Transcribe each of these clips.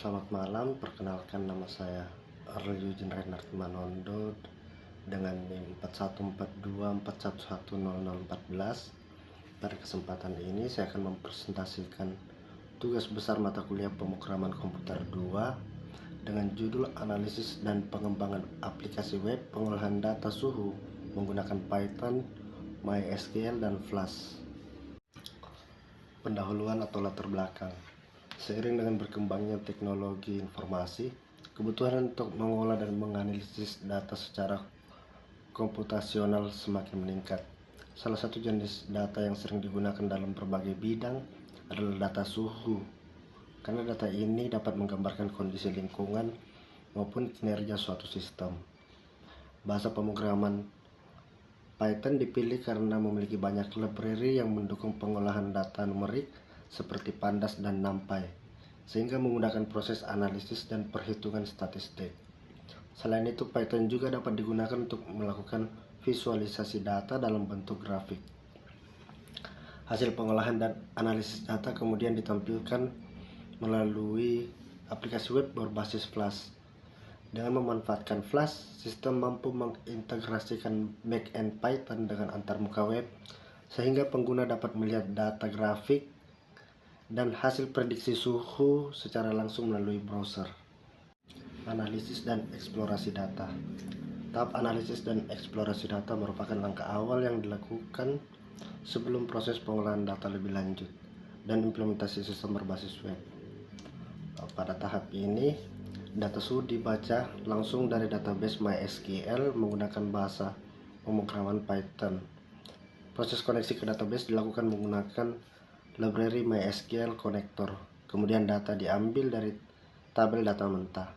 Selamat malam, perkenalkan nama saya Arlyujin Renard Manondo dengan NIM 4142411014. Pada kesempatan ini saya akan mempresentasikan tugas besar mata kuliah pemrograman komputer 2 dengan judul analisis dan pengembangan aplikasi web pengolahan data suhu menggunakan Python, MySQL, dan Flash. Pendahuluan atau latar belakang. Seiring dengan berkembangnya teknologi informasi, kebutuhan untuk mengolah dan menganalisis data secara komputasional semakin meningkat. Salah satu jenis data yang sering digunakan dalam berbagai bidang adalah data suhu, karena data ini dapat menggambarkan kondisi lingkungan maupun kinerja suatu sistem. Bahasa pemrograman Python dipilih karena memiliki banyak library yang mendukung pengolahan data numerik seperti Pandas dan NumPy, sehingga menggunakan proses analisis dan perhitungan statistik. Selain itu, Python juga dapat digunakan untuk melakukan visualisasi data dalam bentuk grafik. Hasil pengolahan dan analisis data kemudian ditampilkan melalui aplikasi web berbasis Flash. Dengan memanfaatkan Flash, sistem mampu mengintegrasikan back-end Python dengan antarmuka web, sehingga pengguna dapat melihat data grafik dan hasil prediksi suhu secara langsung melalui browser. Analisis dan eksplorasi data. Tahap analisis dan eksplorasi data merupakan langkah awal yang dilakukan sebelum proses pengolahan data lebih lanjut dan implementasi sistem berbasis web. Pada tahap ini, data suhu dibaca langsung dari database MySQL menggunakan bahasa pemrograman Python. Proses koneksi ke database dilakukan menggunakan library MySQL connector. Kemudian data diambil dari tabel data mentah.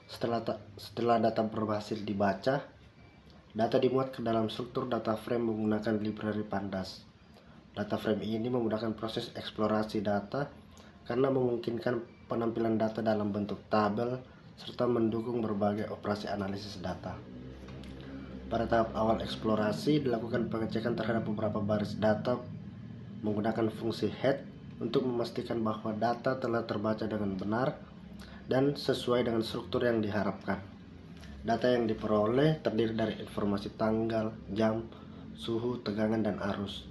Setelah data berhasil dibaca, data dimuat ke dalam struktur data frame menggunakan library Pandas. Data frame ini memudahkan proses eksplorasi data karena memungkinkan penampilan data dalam bentuk tabel serta mendukung berbagai operasi analisis data. Pada tahap awal eksplorasi dilakukan pengecekan terhadap beberapa baris data menggunakan fungsi head untuk memastikan bahwa data telah terbaca dengan benar dan sesuai dengan struktur yang diharapkan. Data yang diperoleh terdiri dari informasi tanggal, jam, suhu, tegangan, dan arus.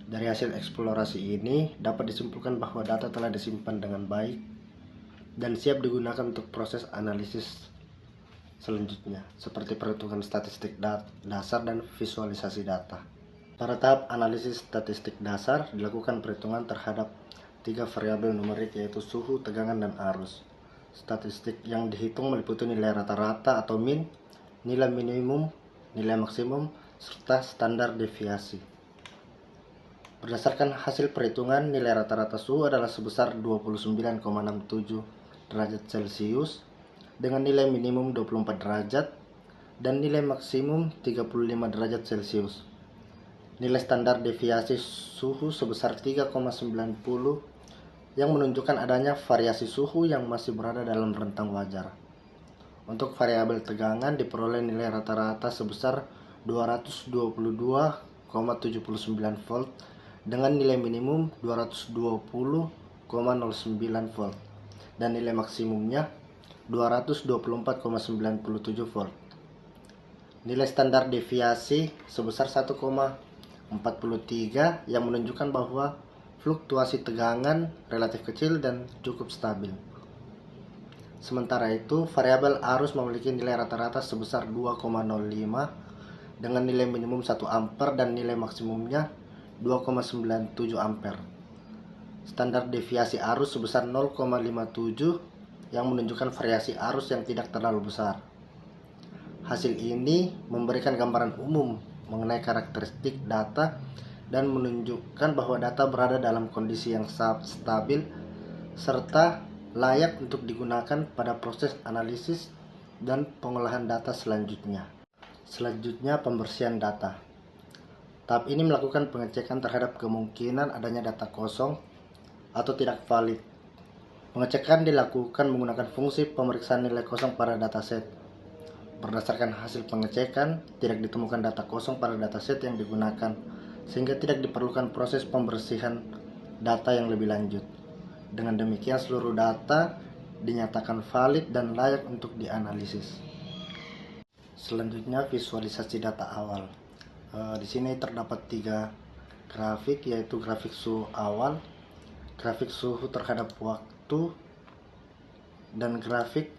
Dari hasil eksplorasi ini dapat disimpulkan bahwa data telah disimpan dengan baik dan siap digunakan untuk proses analisis selanjutnya, seperti perhitungan statistik dasar dan visualisasi data. Pada tahap analisis statistik dasar, dilakukan perhitungan terhadap 3 variabel numerik yaitu suhu, tegangan, dan arus. Statistik yang dihitung meliputi nilai rata-rata atau min, nilai minimum, nilai maksimum, serta standar deviasi. Berdasarkan hasil perhitungan, nilai rata-rata suhu adalah sebesar 29,67 derajat Celcius dengan nilai minimum 24 derajat dan nilai maksimum 35 derajat Celcius. Nilai standar deviasi suhu sebesar 3,90 yang menunjukkan adanya variasi suhu yang masih berada dalam rentang wajar. Untuk variabel tegangan diperoleh nilai rata-rata sebesar 222,79 volt dengan nilai minimum 220,09 volt dan nilai maksimumnya 224,97 volt. Nilai standar deviasi sebesar 1,43 yang menunjukkan bahwa fluktuasi tegangan relatif kecil dan cukup stabil. Sementara itu, variabel arus memiliki nilai rata-rata sebesar 2,05 dengan nilai minimum 1 ampere dan nilai maksimumnya 2,97 ampere. Standar deviasi arus sebesar 0,57 yang menunjukkan variasi arus yang tidak terlalu besar. Hasil ini memberikan gambaran umum mengenai karakteristik data dan menunjukkan bahwa data berada dalam kondisi yang stabil serta layak untuk digunakan pada proses analisis dan pengolahan data selanjutnya. Selanjutnya, pembersihan data. Tahap ini melakukan pengecekan terhadap kemungkinan adanya data kosong atau tidak valid. Pengecekan dilakukan menggunakan fungsi pemeriksaan nilai kosong pada dataset. Berdasarkan hasil pengecekan, tidak ditemukan data kosong pada dataset yang digunakan, sehingga tidak diperlukan proses pembersihan data yang lebih lanjut. Dengan demikian seluruh data dinyatakan valid dan layak untuk dianalisis. Selanjutnya visualisasi data awal. Di sini terdapat 3 grafik, yaitu grafik suhu awal, grafik suhu terhadap waktu, dan grafik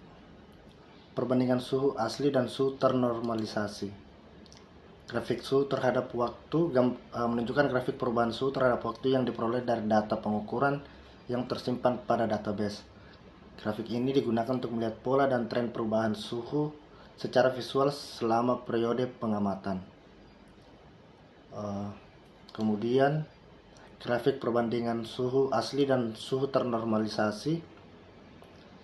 perbandingan suhu asli dan suhu ternormalisasi. Grafik suhu terhadap waktu menunjukkan grafik perubahan suhu terhadap waktu yang diperoleh dari data pengukuran yang tersimpan pada database. Grafik ini digunakan untuk melihat pola dan tren perubahan suhu secara visual selama periode pengamatan. Kemudian grafik perbandingan suhu asli dan suhu ternormalisasi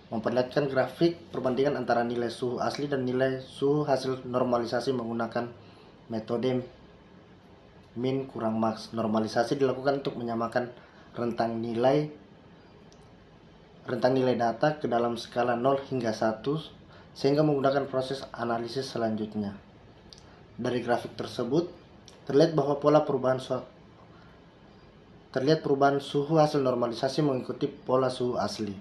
memperlihatkan grafik perbandingan antara nilai suhu asli dan nilai suhu hasil normalisasi menggunakan metode min kurang max. Normalisasi dilakukan untuk menyamakan rentang nilai data ke dalam skala 0 hingga 1 sehingga menggunakan proses analisis selanjutnya. Dari grafik tersebut terlihat bahwa perubahan suhu hasil normalisasi mengikuti pola suhu asli.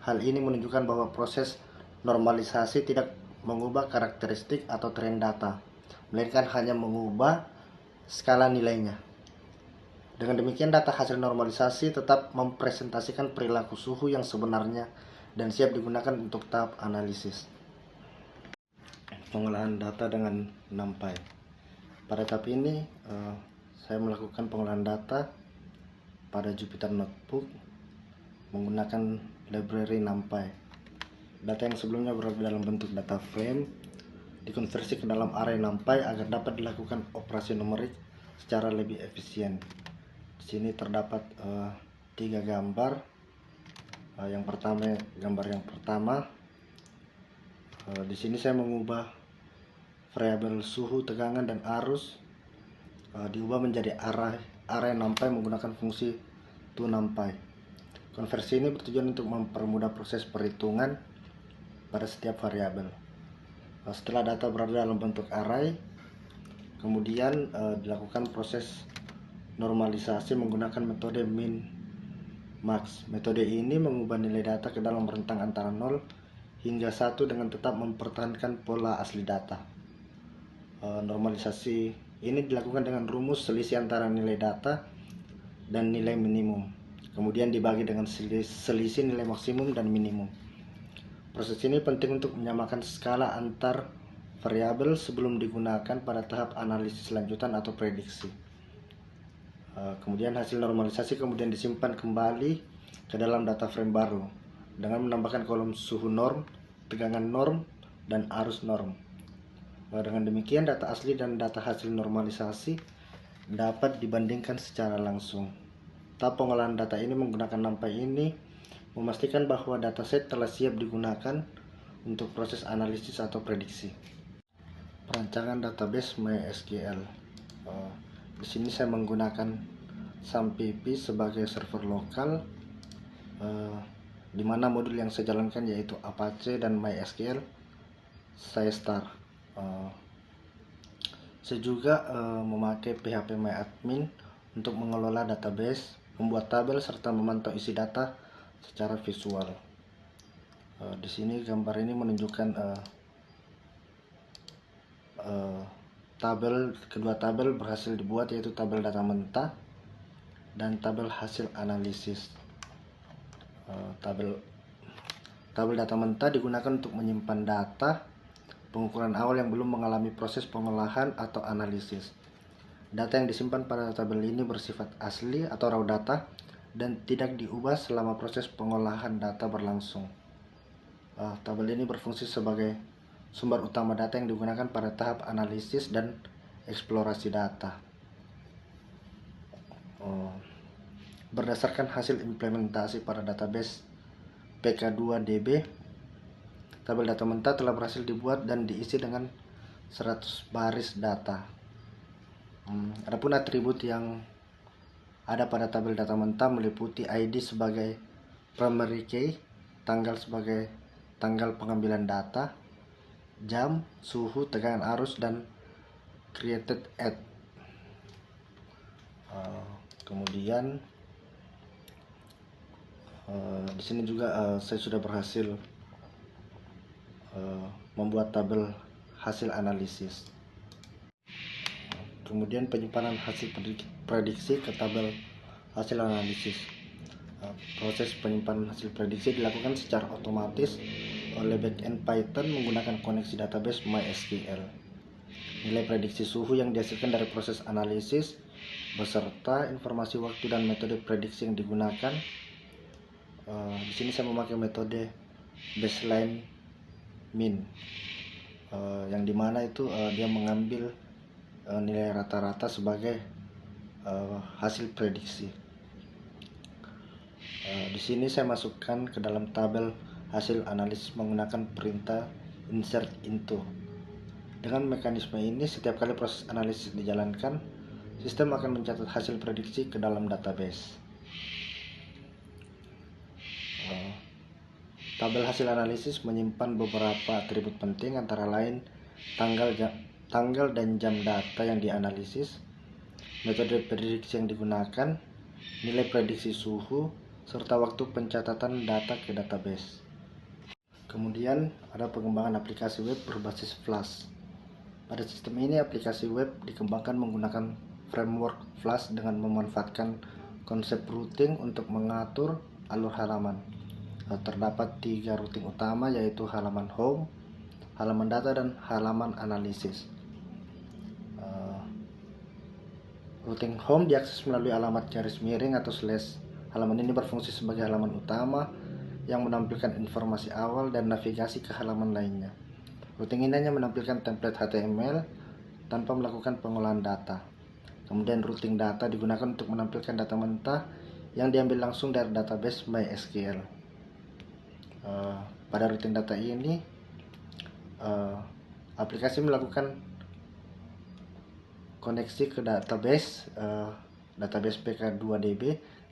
Hal ini menunjukkan bahwa proses normalisasi tidak mengubah karakteristik atau tren data, melainkan hanya mengubah skala nilainya. Dengan demikian data hasil normalisasi tetap mempresentasikan perilaku suhu yang sebenarnya dan siap digunakan untuk tahap analisis. Pengolahan data dengan NumPy. Pada tahap ini saya melakukan pengolahan data pada Jupyter Notebook menggunakan library NumPy. Data yang sebelumnya berada dalam bentuk data frame dikonversi ke dalam array NumPy agar dapat dilakukan operasi numerik secara lebih efisien. Di sini terdapat 3 gambar. Gambar yang pertama, di sini saya mengubah variabel suhu, tegangan, dan arus diubah menjadi array NumPy menggunakan fungsi toNumPy. Konversi ini bertujuan untuk mempermudah proses perhitungan pada setiap variabel. Setelah data berada dalam bentuk array, kemudian dilakukan proses normalisasi menggunakan metode min max. Metode ini mengubah nilai data ke dalam rentang antara 0 hingga 1 dengan tetap mempertahankan pola asli data. Normalisasi ini dilakukan dengan rumus selisih antara nilai data dan nilai minimum, kemudian dibagi dengan selisih nilai maksimum dan minimum. Proses ini penting untuk menyamakan skala antar variabel sebelum digunakan pada tahap analisis lanjutan atau prediksi. Kemudian hasil normalisasi kemudian disimpan kembali ke dalam data frame baru dengan menambahkan kolom suhu norm, tegangan norm, dan arus norm. Dengan demikian data asli dan data hasil normalisasi dapat dibandingkan secara langsung. Tahap pengolahan data ini menggunakan NumPy ini memastikan bahwa dataset telah siap digunakan untuk proses analisis atau prediksi. Perancangan database MySQL. Di sini saya menggunakan SAMPP sebagai server lokal, di mana modul yang saya jalankan yaitu Apache dan MySQL saya start. Saya juga memakai phpMyAdmin untuk mengelola database, membuat tabel, serta memantau isi data secara visual. Di sini gambar ini menunjukkan kedua tabel berhasil dibuat, yaitu tabel data mentah dan tabel hasil analisis. Tabel data mentah digunakan untuk menyimpan data pengukuran awal yang belum mengalami proses pengolahan atau analisis. Data yang disimpan pada tabel ini bersifat asli atau raw data dan tidak diubah selama proses pengolahan data berlangsung. Tabel ini berfungsi sebagai sumber utama data yang digunakan pada tahap analisis dan eksplorasi data. Berdasarkan hasil implementasi pada database PK2DB, tabel data mentah telah berhasil dibuat dan diisi dengan 100 baris data. Adapun atribut yang ada pada tabel data mentah meliputi ID sebagai primary key, tanggal sebagai tanggal pengambilan data, jam, suhu, tegangan arus, dan created at. Kemudian Di sini juga saya sudah berhasil membuat tabel hasil analisis. Kemudian penyimpanan hasil prediksi ke tabel hasil analisis. Proses penyimpanan hasil prediksi dilakukan secara otomatis oleh backend Python menggunakan koneksi database MySQL. Nilai prediksi suhu yang dihasilkan dari proses analisis beserta informasi waktu dan metode prediksi yang digunakan. Di sini saya memakai metode baseline min, yang dimana itu dia mengambil nilai rata-rata sebagai hasil prediksi. Di sini saya masukkan ke dalam tabel hasil analisis menggunakan perintah insert into. Dengan mekanisme ini, setiap kali proses analisis dijalankan, sistem akan mencatat hasil prediksi ke dalam database. Tabel hasil analisis menyimpan beberapa atribut penting, antara lain tanggal dan jam data yang dianalisis, metode prediksi yang digunakan, nilai prediksi suhu, serta waktu pencatatan data ke database. Kemudian ada pengembangan aplikasi web berbasis Flash. Pada sistem ini, aplikasi web dikembangkan menggunakan framework Flash dengan memanfaatkan konsep routing untuk mengatur alur halaman. Terdapat 3 routing utama, yaitu halaman home, halaman data, dan halaman analisis. Routing home diakses melalui alamat garis miring atau slash. Halaman ini berfungsi sebagai halaman utama yang menampilkan informasi awal dan navigasi ke halaman lainnya. Routing ini hanya menampilkan template HTML tanpa melakukan pengolahan data. Kemudian routing data digunakan untuk menampilkan data mentah yang diambil langsung dari database MySQL. Pada routing data ini, aplikasi melakukan koneksi ke database PK2DB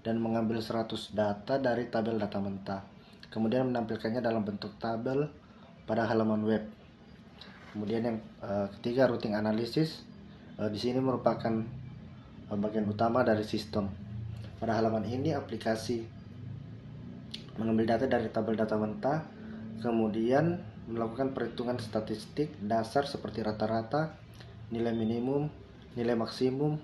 dan mengambil 100 data dari tabel data mentah, kemudian menampilkannya dalam bentuk tabel pada halaman web. Kemudian yang ketiga, routing analisis. Di sini merupakan bagian utama dari sistem. Pada halaman ini, aplikasi mengambil data dari tabel data mentah, kemudian melakukan perhitungan statistik dasar seperti rata-rata, nilai minimum, nilai maksimum,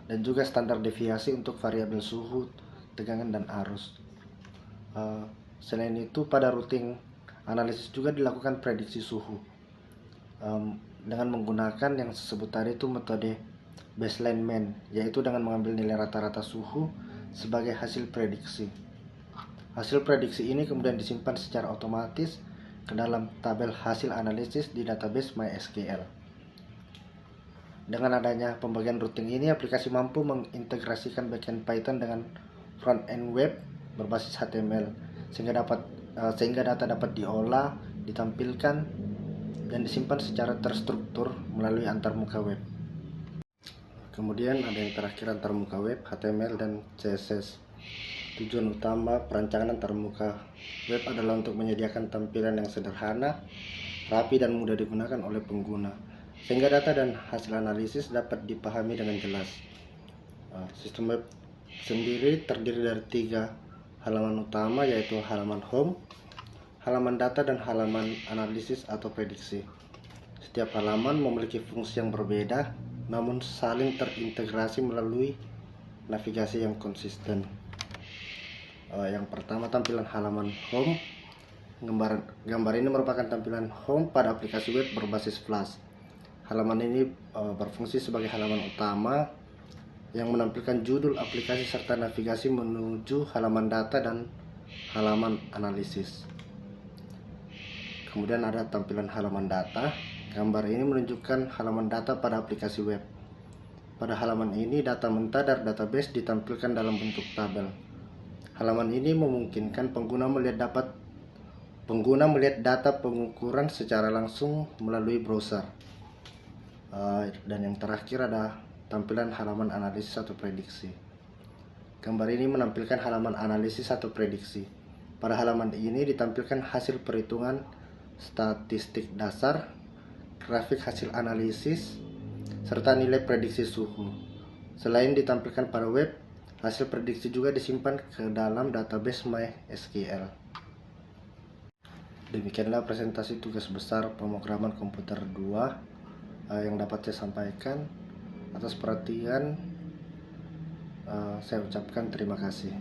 dan juga standar deviasi untuk variabel suhu, tegangan, dan arus. Selain itu, pada routing analisis juga dilakukan prediksi suhu dengan menggunakan yang disebut tadi itu metode baseline min, yaitu dengan mengambil nilai rata-rata suhu sebagai hasil prediksi. Hasil prediksi ini kemudian disimpan secara otomatis ke dalam tabel hasil analisis di database MySQL. Dengan adanya pembagian routing ini, aplikasi mampu mengintegrasikan backend Python dengan front-end web berbasis HTML sehingga data dapat diolah, ditampilkan, dan disimpan secara terstruktur melalui antarmuka web. Kemudian ada yang terakhir, antarmuka web, HTML, dan CSS. Tujuan utama perancangan antarmuka web adalah untuk menyediakan tampilan yang sederhana, rapi, dan mudah digunakan oleh pengguna, sehingga data dan hasil analisis dapat dipahami dengan jelas. Sistem web sendiri terdiri dari 3 halaman utama, yaitu halaman home, halaman data, dan halaman analisis atau prediksi. Setiap halaman memiliki fungsi yang berbeda, namun saling terintegrasi melalui navigasi yang konsisten. Yang pertama, tampilan halaman home. Gambar ini merupakan tampilan home pada aplikasi web berbasis Flash. Halaman ini berfungsi sebagai halaman utama yang menampilkan judul aplikasi serta navigasi menuju halaman data dan halaman analisis. Kemudian ada tampilan halaman data. Gambar ini menunjukkan halaman data pada aplikasi web. Pada halaman ini, data mentah dari database ditampilkan dalam bentuk tabel. Halaman ini memungkinkan pengguna melihat data pengukuran secara langsung melalui browser. Dan yang terakhir ada tampilan halaman analisis atau prediksi. Gambar ini menampilkan halaman analisis atau prediksi. Pada halaman ini ditampilkan hasil perhitungan statistik dasar, grafik hasil analisis, serta nilai prediksi suhu. Selain ditampilkan pada web, Hasil prediksi juga disimpan ke dalam database MySQL. Demikianlah presentasi tugas besar pemrograman komputer 2 yang dapat saya sampaikan. Atas perhatian, saya ucapkan terima kasih.